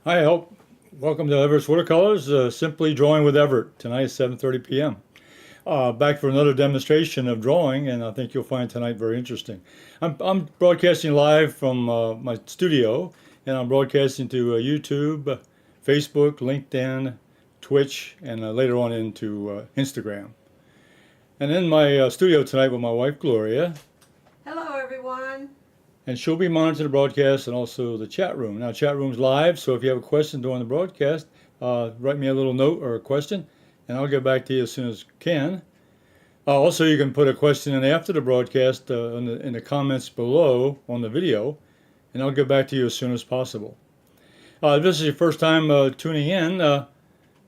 Hi, Help. Welcome to Everett's Watercolors, Simply Drawing with Everett, tonight at 7:30 p.m. Back for another demonstration of drawing, and I think you'll find tonight very interesting. I'm broadcasting live from my studio, and I'm broadcasting to YouTube, Facebook, LinkedIn, Twitch, and later on into Instagram. And in my studio tonight with my wife, Gloria, Hello, everyone. and she'll be monitoring the broadcast and also the chat room. Now, chat room's live, so if you have a question during the broadcast, write me a little note or a question, and I'll get back to you as soon as I can. Also, you can put a question in after the broadcast in the comments below on the video, and I'll get back to you as soon as possible. If this is your first time tuning in,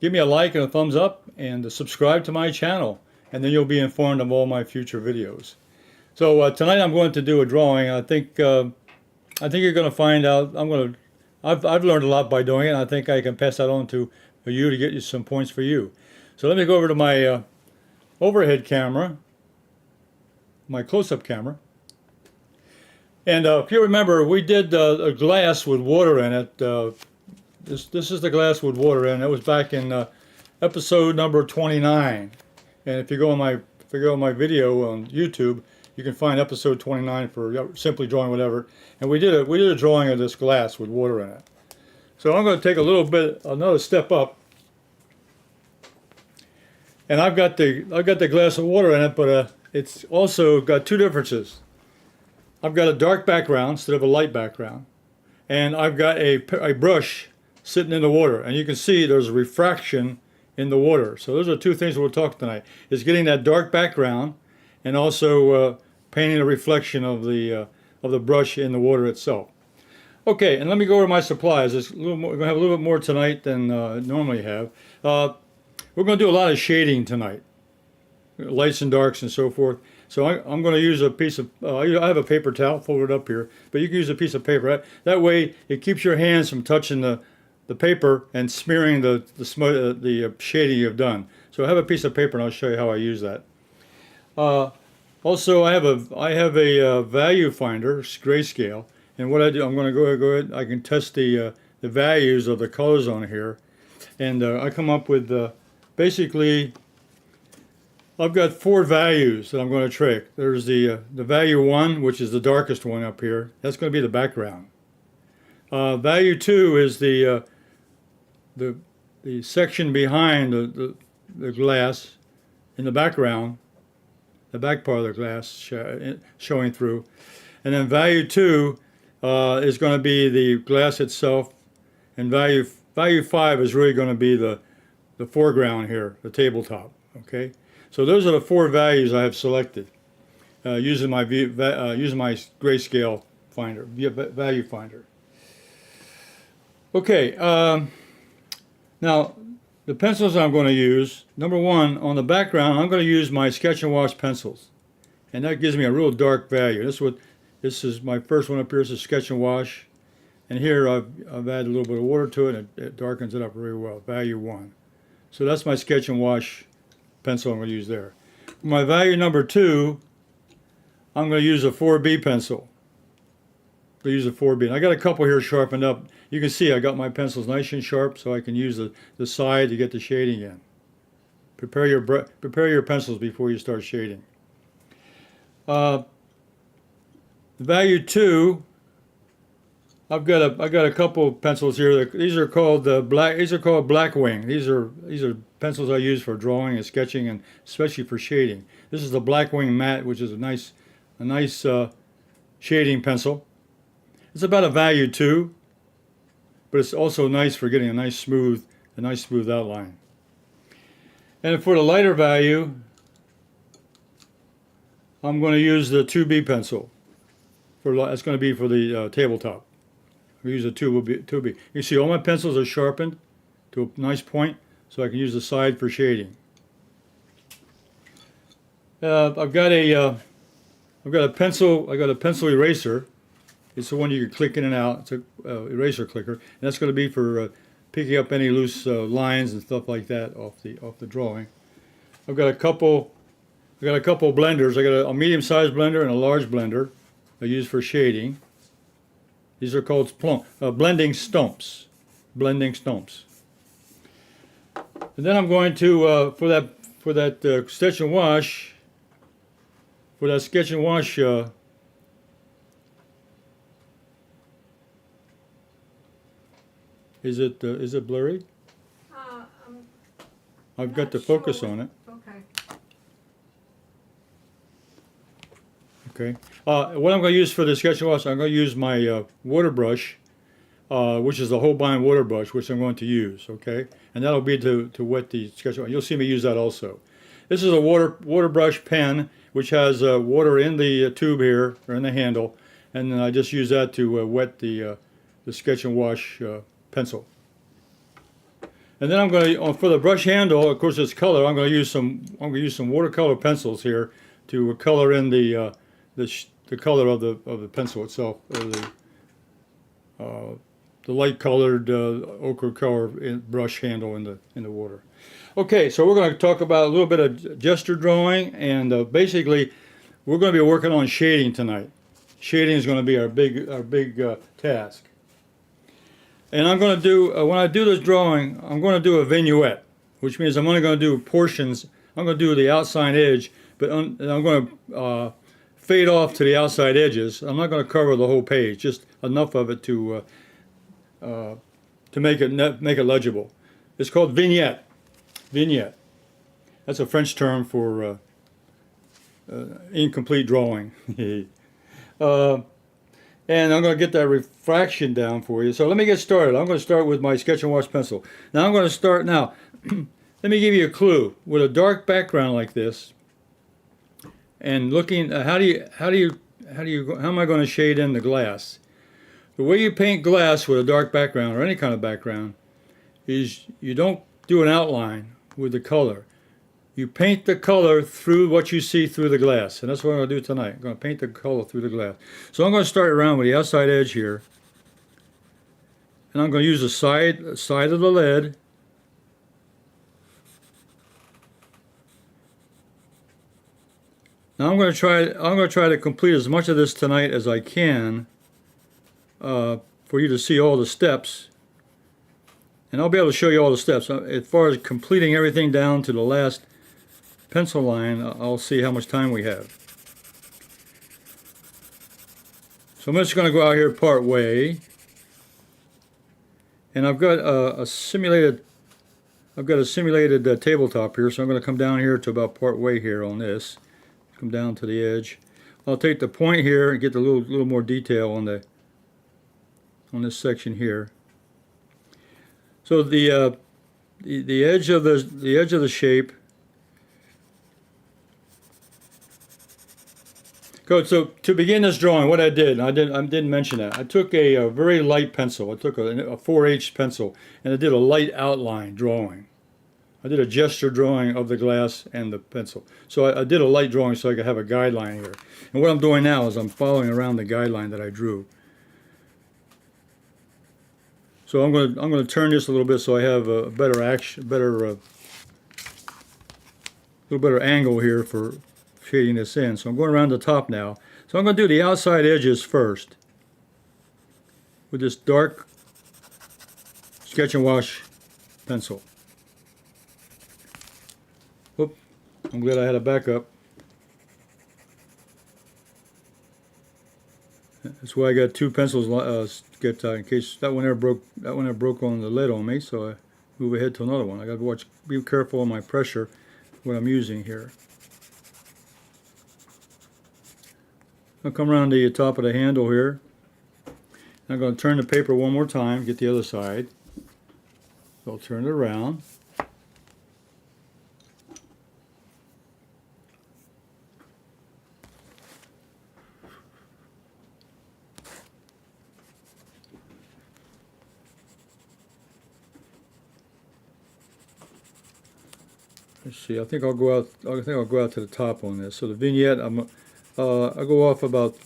give me a like and a thumbs up, and subscribe to my channel, and then you'll be informed of all my future videos. So tonight I'm going to do a drawing. I think you're going to find out. I've learned a lot by doing it, and I think I can pass that on to you to get you some points for you. So let me go over to my overhead camera, my close-up camera. And if you remember, we did a glass with water in it. This is the glass with water in it. It was back in episode number 29. And if you go on my video on YouTube, you can find episode 29 for Simply Drawing Whatever. And we did a drawing of this glass with water in it. So I'm going to take another step up. And I've got the glass of water in it, but it's also got two differences. I've got a dark background instead of a light background, and I've got a brush sitting in the water, and you can see there's a refraction in the water. So those are two things we'll talk tonight: is getting that dark background, and also painting a reflection of the brush in the water itself. Okay, and let me go over my supplies. We're going to have a little bit more tonight than normally have. We're going to do a lot of shading tonight, lights and darks and so forth. So I'm going to use a piece of, I have a paper towel folded up here, but you can use a piece of paper. That way it keeps your hands from touching the paper and smearing the shading you've done. So I have a piece of paper and I'll show you how I use that. Also, I have a value finder, grayscale, and what I do, I'm going to go ahead. I can test the values of the colors on here, and I come up with basically, I've got four values that I'm going to trick. There's the value 1, which is the darkest one up here. That's going to be the background. Value 2 is the section behind the glass in the background, the back part of the glass showing through. And then value 2 is going to be the glass itself, and value 5 is really going to be the foreground here, the tabletop. Okay, so those are the four values I have selected using my grayscale finder, value finder. Okay, now the pencils I'm going to use. Number one, on the background, I'm going to use my Sketch and Wash pencils, and that gives me a real dark value. This is my first one up here. This is Sketch and Wash, and here I've added a little bit of water to it, and it darkens it up really well. Value 1. So that's my Sketch and Wash pencil I'm going to use there. For my value number 2, I'm going to use a 4B pencil. I'll use a 4B. And I got a couple here sharpened up. You can see I got my pencils nice and sharp, so I can use the side to get the shading in. Prepare your pencils before you start shading. Value 2. I got a couple pencils here. These are called Blackwing. These are pencils I use for drawing and sketching, and especially for shading. This is the Blackwing matte, which is a nice shading pencil. It's about a value 2, but it's also nice for getting a nice smooth outline. And for the lighter value, I'm going to use the 2B pencil. It's going to be for the tabletop. We use a 2B. You see all my pencils are sharpened to a nice point, so I can use the side for shading. I've got a pencil eraser. It's the one you can click in and out. It's a eraser clicker, and that's going to be for picking up any loose lines and stuff like that off the drawing. I've got a couple blenders. I got a medium-sized blender and a large blender I use for shading. These are called blending stumps. blending stumps. And then I'm going to for that sketch and wash. For that sketch and wash. Is it blurry? I've got the focus on it. Okay. Okay. What I'm going to use for the sketch and wash, I'm going to use my water brush, which is the Holbein water brush, which I'm going to use. Okay, and that'll be to wet the sketch and wash. You'll see me use that also. This is a water brush pen, which has water in the tube here, or in the handle, and then I just use that to wet the sketch and wash pencil. And then I'm going to, for the brush handle, of course it's color. I'm going to use some watercolor pencils here to color in the color of the pencil itself, or the light colored ochre color brush handle in the water. Okay, so we're going to talk about a little bit of gesture drawing, and basically we're going to be working on shading tonight. Shading is going to be our big task. And I'm going to do, when I do this drawing, I'm going to do a vignette, which means I'm only going to do portions. I'm going to do the outside edge, but I'm going to fade off to the outside edges. I'm not going to cover the whole page, just enough of it to make it legible. It's called vignette. Vignette. That's a French term for incomplete drawing. And I'm going to get that refraction down for you. So let me get started. I'm going to start with my sketch and wash pencil. Now I'm going to start now. Let me give you a clue. With a dark background like this, and looking, how am I going to shade in the glass? The way you paint glass with a dark background, or any kind of background, is you don't do an outline with the color. You paint the color through what you see through the glass. And that's what I'm going to do tonight. I'm going to paint the color through the glass. So I'm going to start around with the outside edge here. And I'm going to use the side of the lid. Now I'm going to try to complete as much of this tonight as I can for you to see all the steps. And I'll be able to show you all the steps. As far as completing everything down to the last pencil line, I'll see how much time we have. So I'm just going to go out here part way, and I've got a simulated tabletop here, so I'm going to come down here to about part way here on this. Come down to the edge. I'll take the point here and get a little more detail on this section here. So the edge of the shape. Good. So to begin this drawing, what I didn't mention that. I took a very light pencil. I took a 4H pencil, and I did a light outline drawing. I did a gesture drawing of the glass and the pencil. So I did a light drawing so I could have a guideline here. And what I'm doing now is I'm following around the guideline that I drew. So I'm going to turn this a little bit so I have a better little better angle here for shading this in. So I'm going around the top now. So I'm going to do the outside edges first with this dark sketch and wash pencil. Whoop, I'm glad I had a backup. That's why I got two pencils in case that one ever broke on the lid on me, so I move ahead to another one. I got to be careful on my pressure, what I'm using here. I'll come around the top of the handle here. I'm going to turn the paper one more time, get the other side. So I'll turn it around. Let's see. I think I'll go out to the top on this. So the vignette, I go off about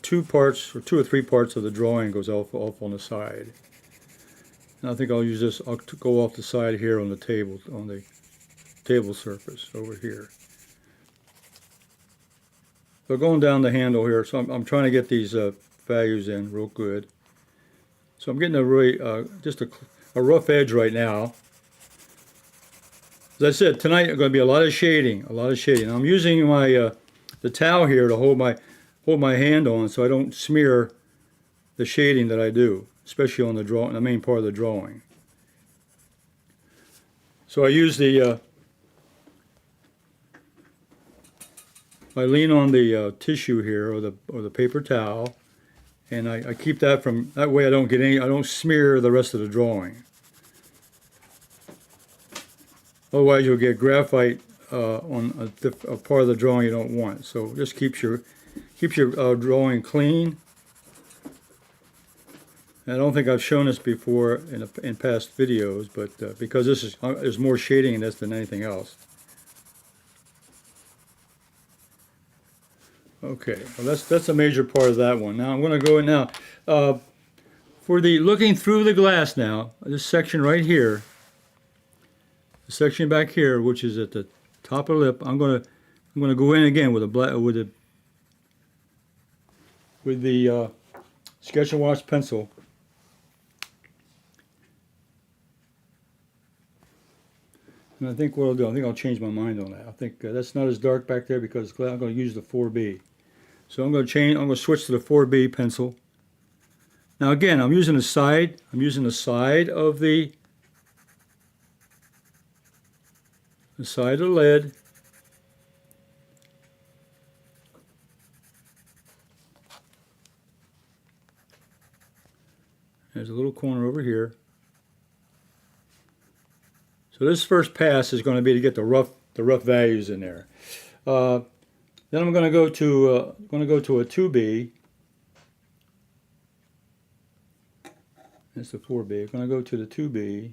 two or three parts of the drawing goes off on the side. And I think I'll use this. I'll go off the side here on the table surface over here. So going down the handle here. So I'm trying to get these values in real good. So I'm getting a really, just a rough edge right now. As I said, tonight there's going to be a lot of shading, I'm using my the towel here to hold my hand on so I don't smear the shading that I do, especially on the main part of the drawing. So I use I lean on the tissue here or the paper towel, and I keep that that way I don't smear the rest of the drawing. Otherwise you'll get graphite on a part of the drawing you don't want. So just keeps your drawing clean. And I don't think I've shown this before in past videos, but because there's more shading in this than anything else. Okay, well that's a major part of that one. Now I'm going to go in now for the looking through the glass. Now this section right here, the section back here, which is at the top of the lip, I'm going to go in again with the Sketch and Wash pencil. And I think what I'll do, I think I'll change my mind on that. I think that's not as dark back there because I'm going to use the 4B. So I'm going to switch to the 4B pencil. Now again, I'm using the side of the side of the lid. There's a little corner over here. So this first pass is going to be to get the rough values in there. Then I'm going to go to a 2B. That's the 4B. I'm going to go to the 2B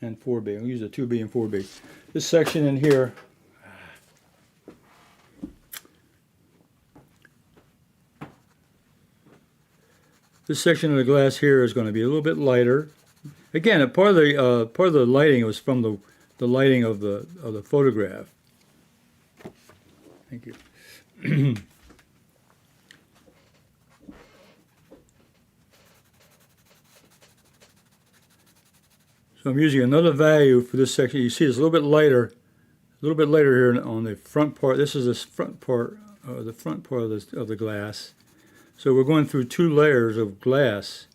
and 4B. I'll use the 2B and 4B. This section in here, this section of the glass here is going to be a little bit lighter. Again, part of the lighting was from the lighting of the photograph. Thank you. So I'm using another value for this section. You see it's a little bit lighter here on the front part. This is the front part of the glass. So we're going through 2 layers of glass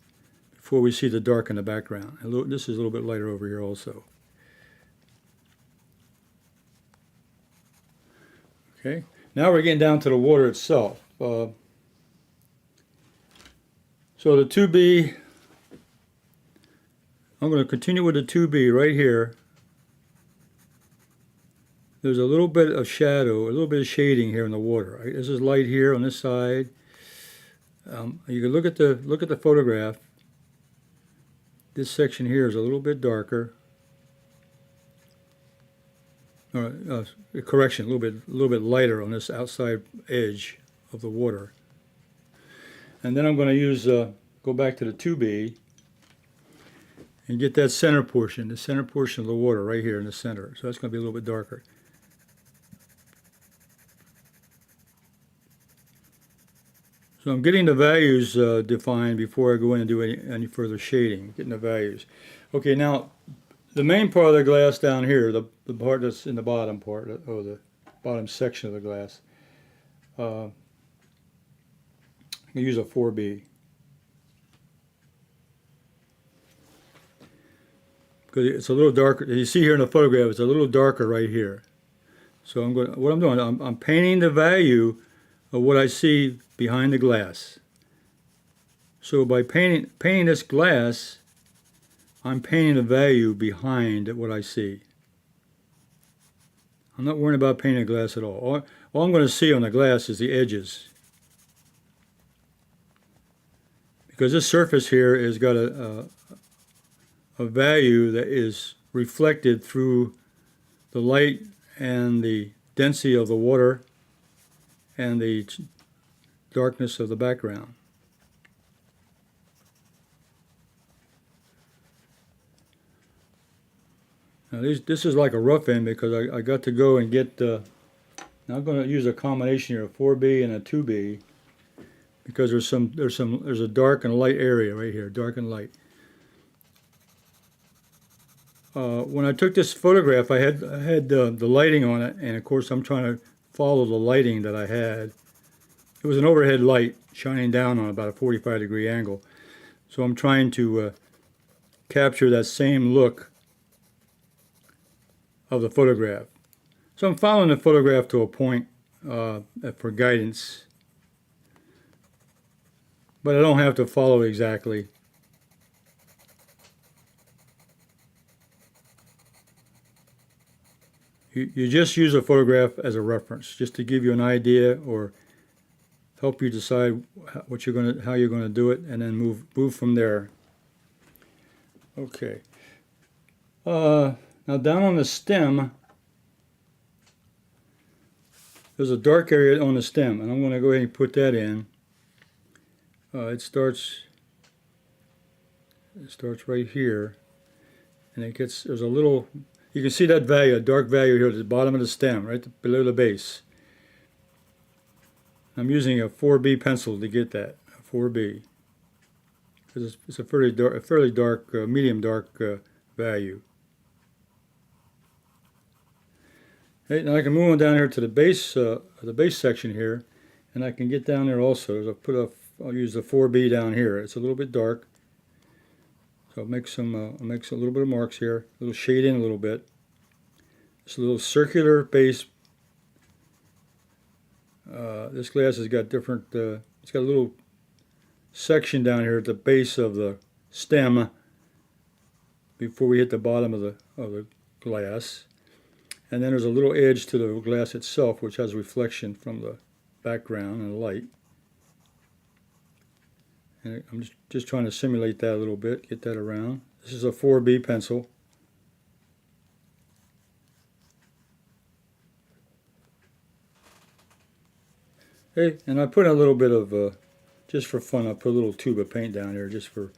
before we see the dark in the background. This is a little bit lighter over here also. Okay, now we're getting down to the water itself. So the 2B, I'm going to continue with the 2B right here. There's a little bit of shadow, a little bit of shading here in the water. Right? This is light here on this side. You can look at the photograph. This section here is a little bit darker. Correction, a little bit lighter on this outside edge of the water. And then I'm going to use go back to the 2B and get that center portion, the center portion of the water right here in the center. So that's going to be a little bit darker. So I'm getting the values defined before I go in and do any further shading, getting the values. Okay, now the main part of the glass down here, the part that's in the bottom part, or the bottom section of the glass, I can use a 4B. Because it's a little darker. You see here in the photograph, it's a little darker right here. So what I'm doing, I'm painting the value of what I see behind the glass. So by painting this glass, I'm painting the value behind what I see. I'm not worrying about painting the glass at all. All I'm going to see on the glass is the edges. Because this surface here has got a value that is reflected through the light and the density of the water and the darkness of the background. Now this is like a rough end because I got to go and get, now I'm going to use a combination here, a 4B and a 2B. because there's a dark and light area right here, dark and light. When I took this photograph, I had the lighting on it, and of course I'm trying to follow the lighting that I had. It was an overhead light shining down on about a 45-degree angle, so I'm trying to capture that same look of the photograph. So I'm following the photograph to a point for guidance, but I don't have to follow exactly. You just use a photograph as a reference, just to give you an idea or help you decide how you're going to do it, and then move from there. Okay. Now down on the stem, there's a dark area on the stem, and I'm going to go ahead and put that in. It starts right here, and there's a little. You can see that value, a dark value here at the bottom of the stem, right below the base. I'm using a 4B pencil to get that, a 4B, because it's a fairly dark, medium dark value. Okay, now I can move on down here to the base section here, and I can get down there also. I'll use the 4B down here. It's a little bit dark. So I'll make a little bit of marks here, a little shade in a little bit. It's a little circular base. This glass has got different, it's got a little section down here at the base of the stem before we hit the bottom of the glass. And then there's a little edge to the glass itself, which has reflection from the background and light. And I'm just trying to simulate that a little bit, get that around. This is a 4B pencil. Okay, and I put a little bit of, just for fun, I put a little tube of paint down here, just for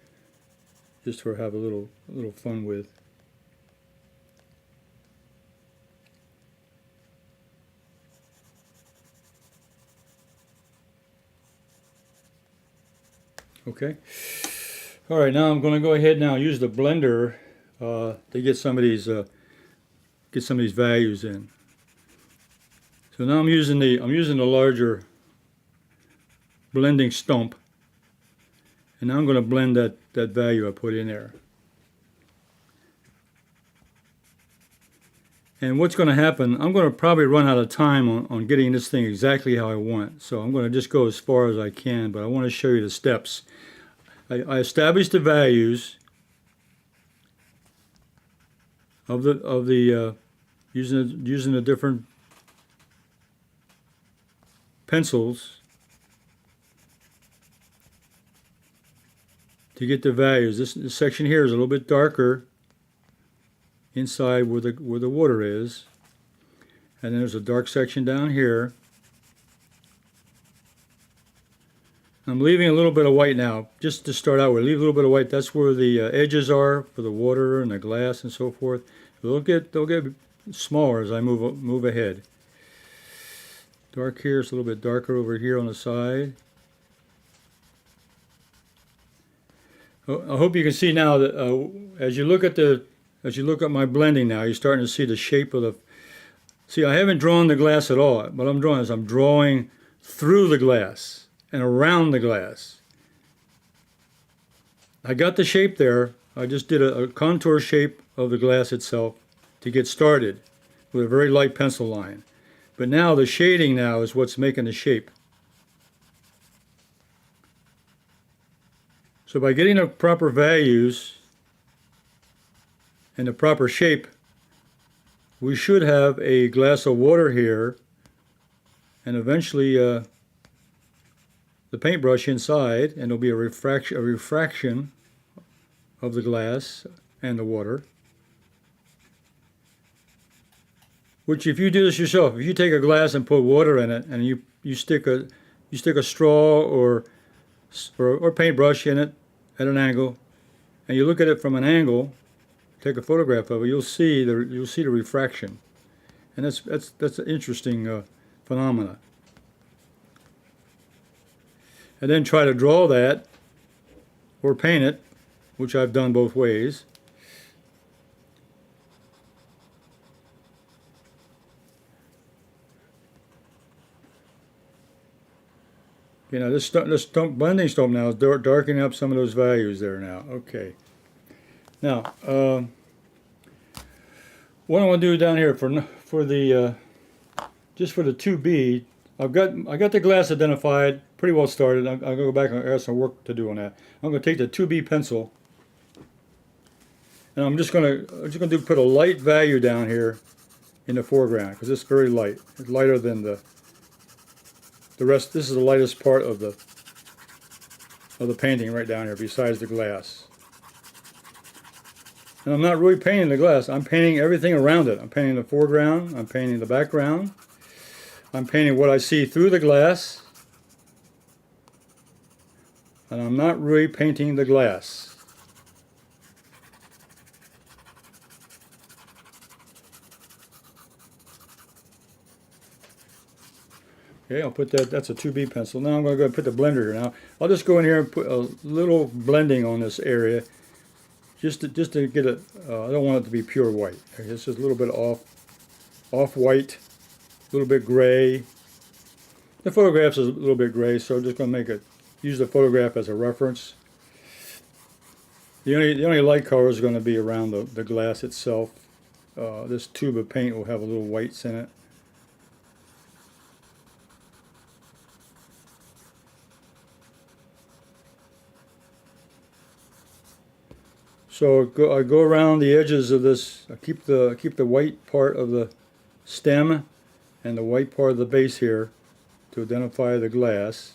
have a little fun with. Okay. All right, now I'm going to go ahead now use the blender to get some of these values in. So now I'm using the larger blending stump, and now I'm going to blend that value I put in there. And what's going to happen, I'm going to probably run out of time on getting this thing exactly how I want. So I'm going to just go as far as I can, but I want to show you the steps. I established the values of the using the different pencils to get the values. This section here is a little bit darker inside where the water is, and then there's a dark section down here. I'm leaving a little bit of white now, just to start out with. Leave a little bit of white. That's where the edges are for the water and the glass and so forth. They'll get smaller as I move ahead. Dark here, it's a little bit darker over here on the side. I hope you can see now that as you look at my blending now, you're starting to see the shape of the. See, I haven't drawn the glass at all. What I'm drawing is I'm drawing through the glass and around the glass. I got the shape there. I just did a contour shape of the glass itself to get started with a very light pencil line. But now the shading now is what's making the shape. So by getting the proper values and the proper shape, we should have a glass of water here, and eventually the paintbrush inside, and there'll be a refraction of the glass and the water. Which, if you do this yourself, if you take a glass and put water in it, and you stick a straw or paintbrush in it at an angle, and you look at it from an angle, take a photograph of it, you'll see the refraction, and that's an interesting phenomena. and then try to draw that or paint it, which I've done both ways. You know, this blending stump now is darkening up some of those values there now. Okay. Now, what I want to do down here for the just for the 2B, I got the glass identified, pretty well started. I'm gonna go back and add some work to do on that. I'm gonna take the 2B pencil, and I'm just gonna put a light value down here in the foreground because it's very light. It's lighter than the rest. This is the lightest part of the painting right down here, besides the glass. And I'm not really painting the glass. I'm painting everything around it. I'm painting the foreground. I'm painting the background. I'm painting what I see through the glass. And I'm not really painting the glass. Okay, I'll put that, that's a 2B pencil. Now I'm going to go and put the blender here. Now, I'll just go in here and put a little blending on this area. Just to get it, I don't want it to be pure white. It's just a little bit off white, a little bit gray. The photograph's a little bit gray, so I'm just going to use the photograph as a reference. The only light color is going to be around the glass itself. This tube of paint will have a little whites in it. So I go around the edges of this. I keep the white part of the stem and the white part of the base here to identify the glass.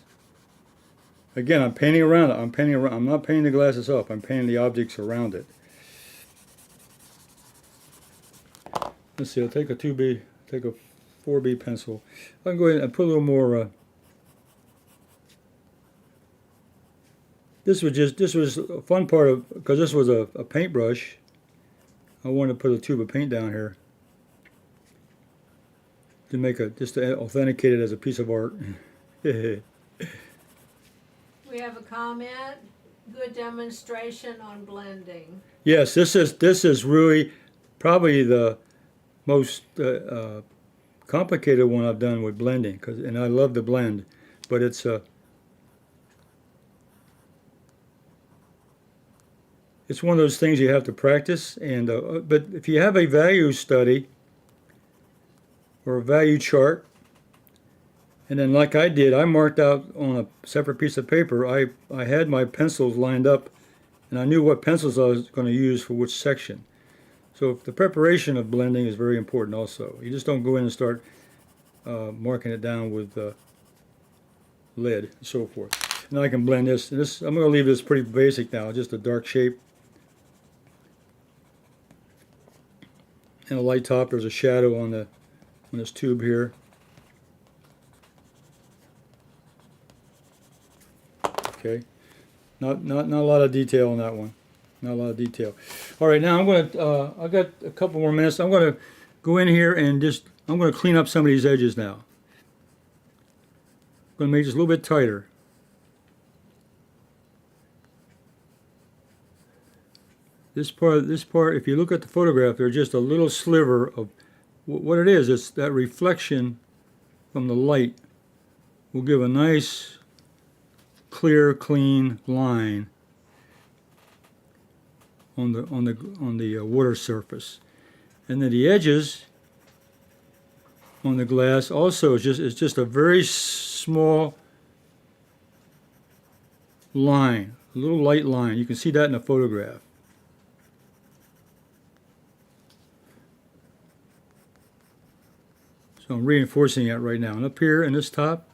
Again, I'm painting around it. I'm not painting the glass itself. I'm painting the objects around it. Let's see. I'll take a 4B pencil. I can go ahead and put a little more. This was a fun part of, because this was a paintbrush. I wanted to put a tube of paint down here to make just to authenticate it as a piece of art. We have a comment. Good demonstration on blending. Yes, this is really probably the most complicated one I've done with blending, and I love to blend, but it's one of those things you have to practice, and but if you have a value study or a value chart, and then like I did, I marked out on a separate piece of paper, I had my pencils lined up, and I knew what pencils I was going to use for which section. So the preparation of blending is very important also. You just don't go in and start marking it down with lead and so forth. Now I can blend this. I'm going to leave this pretty basic now, just a dark shape. And a light top. There's a shadow on this tube here. Okay, not a lot of detail on that one. Not a lot of detail. All right, now I'm going to. I've got a couple more minutes. I'm going to go in here and I'm going to clean up some of these edges now. I'm going to make this a little bit tighter. This part, if you look at the photograph, there's just a little sliver of what it is. It's that reflection from the light will give a nice, clear, clean line on the water surface, and then the edges on the glass also is just a very small line, a little light line. You can see that in the photograph. So I'm reinforcing it right now. And up here in this top,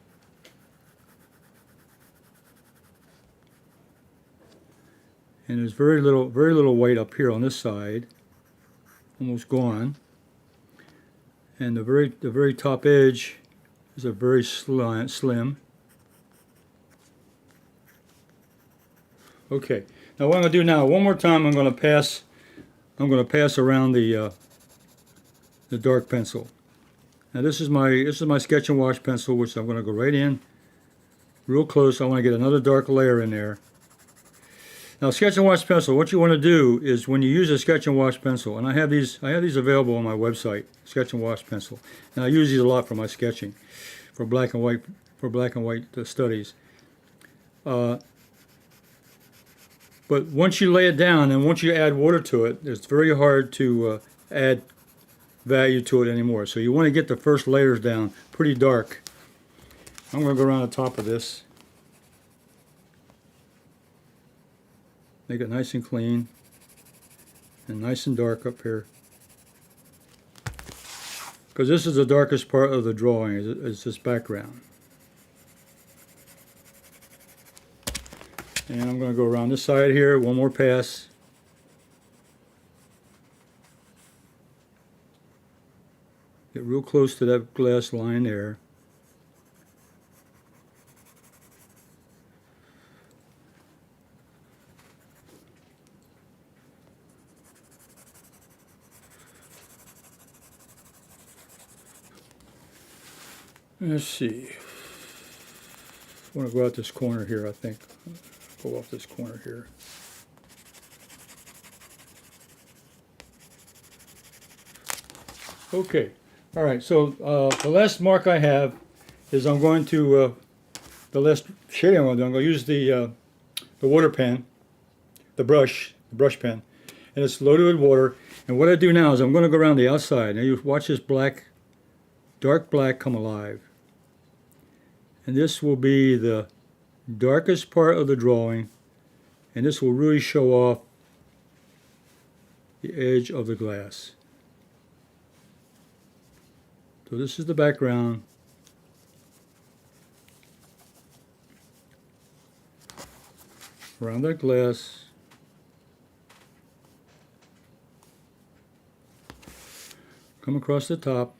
and there's very little white up here on this side, almost gone. And the very top edge is a very slim. Okay. Now what I'm going to do now, one more time, I'm going to pass around the dark pencil. Now this is my sketch and wash pencil, which I'm going to go right in real close. I want to get another dark layer in there. Now, sketch and wash pencil, what you want to do is when you use a sketch and wash pencil, and I have these available on my website, sketch and wash pencil. And I use these a lot for my sketching, for black and white studies. But once you lay it down and once you add water to it, it's very hard to add value to it anymore. So you want to get the first layers down pretty dark. I'm going to go around the top of this. Make it nice and clean and nice and dark up here. Because this is the darkest part of the drawing, is this background. And I'm going to go around this side here, one more pass. Get real close to that glass line there. Let's see. I want to go out this corner here, I think. Go off this corner here. Okay. All right. So the last mark I have is I'm going to the last shading I'm going to do. I'm going to use the water pen, the brush pen, and it's loaded with water. And what I do now is I'm going to go around the outside. Now you watch this black, dark black come alive. And this will be the darkest part of the drawing, and this will really show off the edge of the glass. So this is the background. Around that glass. Come across the top.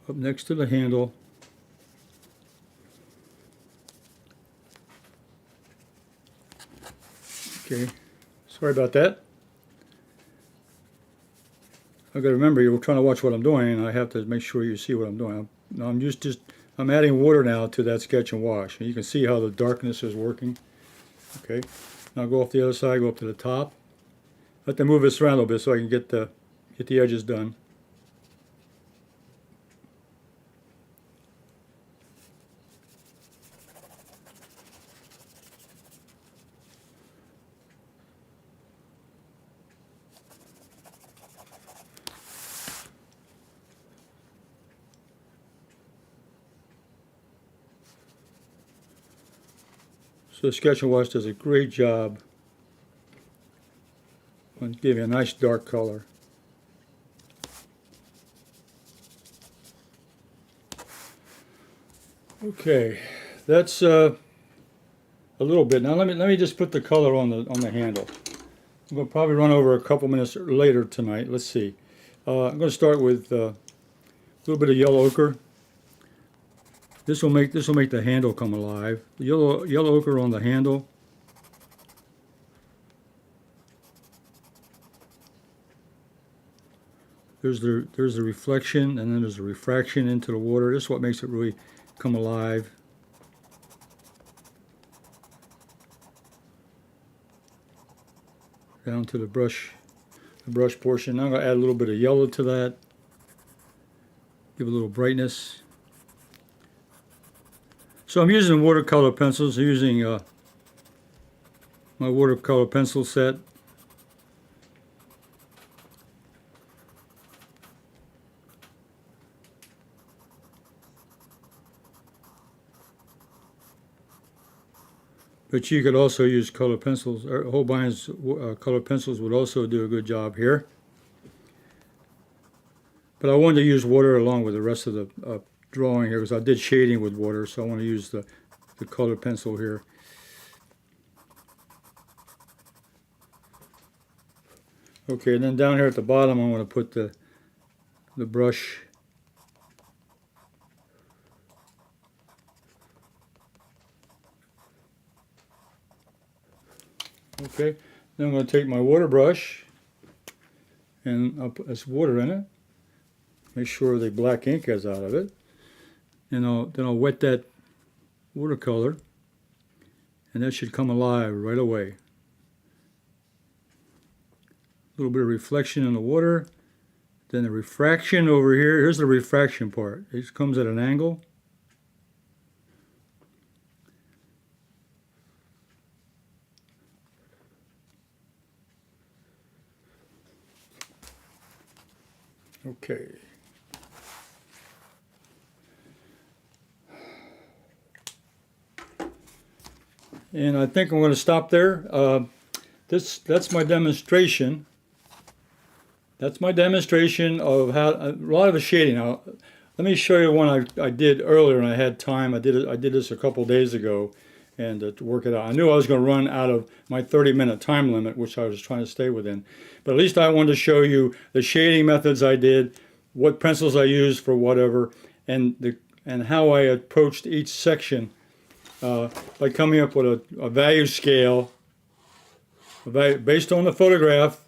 Up next to the handle. Okay, sorry about that. I've got to remember you're trying to watch what I'm doing, and I have to make sure you see what I'm doing. I'm adding water now to that sketch and wash, and you can see how the darkness is working. Okay, now go off the other side, go up to the top. Let them move this around a little bit so I can get the edges done. So Sketch and Wash does a great job on giving a nice dark color. Okay, that's a little bit. Now let me just put the color on the handle. I'm going to probably run over a couple minutes later tonight. Let's see. I'm going to start with a little bit of yellow ochre. This will make the handle come alive. The yellow ochre on the handle. There's the reflection, and then there's the refraction into the water. This is what makes it really come alive. Down to the brush portion. Now I'm going to add a little bit of yellow to that. Give a little brightness. So I'm using watercolor pencils. I'm using my watercolor pencil set. But you could also use color pencils, or Holbein's color pencils would also do a good job here. But I wanted to use water along with the rest of the drawing here because I did shading with water, so I want to use the color pencil here. Okay, and then down here at the bottom I want to put the brush. Okay, then I'm going to take my water brush and I'll put this water in it. Make sure the black ink is out of it. And then I'll wet that watercolor, and that should come alive right away. A little bit of reflection in the water. Then the refraction over here. Here's the refraction part. It comes at an angle. Okay. And I think I'm going to stop there. That's my demonstration. That's my demonstration of how a lot of the shading. Now, let me show you one I did earlier, and I had time. I did this a couple days ago, and to work it out. I knew I was going to run out of my 30-minute time limit, which I was trying to stay within. But at least I wanted to show you the shading methods I did, what pencils I used for whatever, and how I approached each section by coming up with a value scale based on the photograph.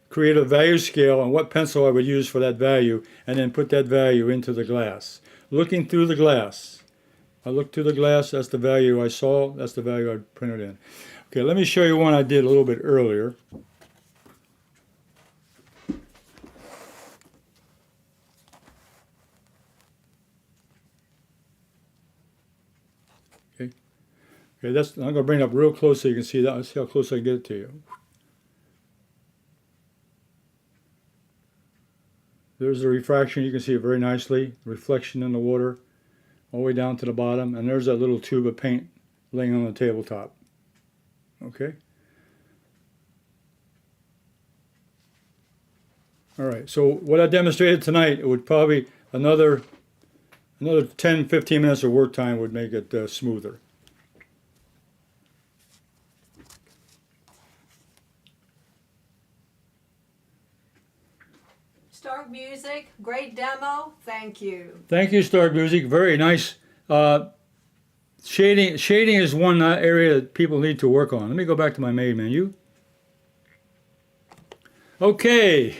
Create a value scale and what pencil I would use for that value, and then put that value into the glass. Looking through the glass. I looked through the glass, that's the value I saw, that's the value I printed in. Okay, let me show you one I did a little bit earlier. Okay, I'm going to bring it up real close so you can see that. Let's see how close I can get it to you. There's the refraction, you can see it very nicely. Reflection in the water, all the way down to the bottom. And there's that little tube of paint laying on the tabletop. Okay? Alright, so what I demonstrated tonight, it would probably, another 10-15 minutes of work time would make it smoother. Stark Music, great demo. Thank you. Thank you, Stark Music. Very nice. Shading is one area that people need to work on. Let me go back to my main menu. Okay.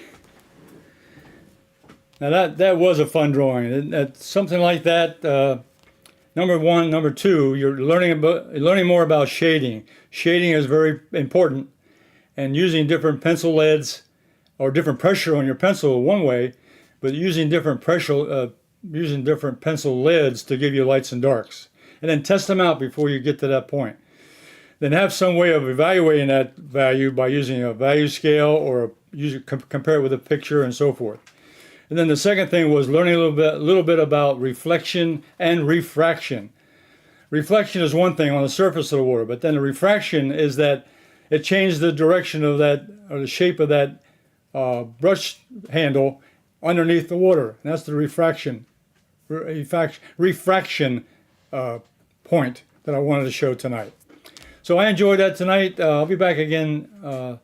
Now that was a fun drawing. Something like that. Number one, number two, you're learning more about shading. Shading is very important, and using different pencil leads or different pressure on your pencil one way, but using different pressure, using different pencil leads to give you lights and darks, and then test them out before you get to that point. Then have some way of evaluating that value by using a value scale or compare it with a picture and so forth. And then the second thing was learning a little bit about reflection and refraction. Reflection is one thing on the surface of the water, but then the refraction is that it changed the direction of that, or the shape of that brush handle underneath the water. And that's the refraction point that I wanted to show tonight. So I enjoyed that tonight. I'll be back again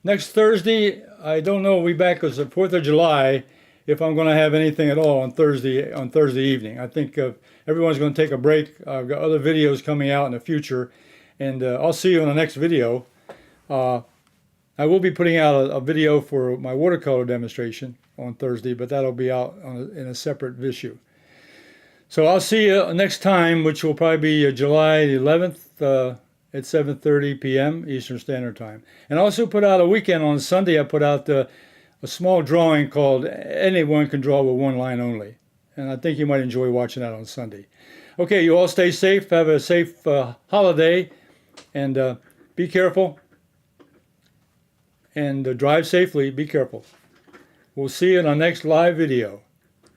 next Thursday. I don't know, we'll be back because the 4th of July, if I'm going to have anything at all on Thursday evening. I think everyone's going to take a break. I've got other videos coming out in the future, and I'll see you in the next video. I will be putting out a video for my watercolor demonstration on Thursday, but that'll be out in a separate issue. So I'll see you next time, which will probably be July 11th at 7:30 p.m. Eastern Standard Time. And I also put out a weekend on Sunday. I put out a small drawing called Anyone Can Draw with One Line Only. And I think you might enjoy watching that on Sunday. Okay, you all stay safe. Have a safe holiday. And be careful. And drive safely. Be careful. We'll see you in our next live video.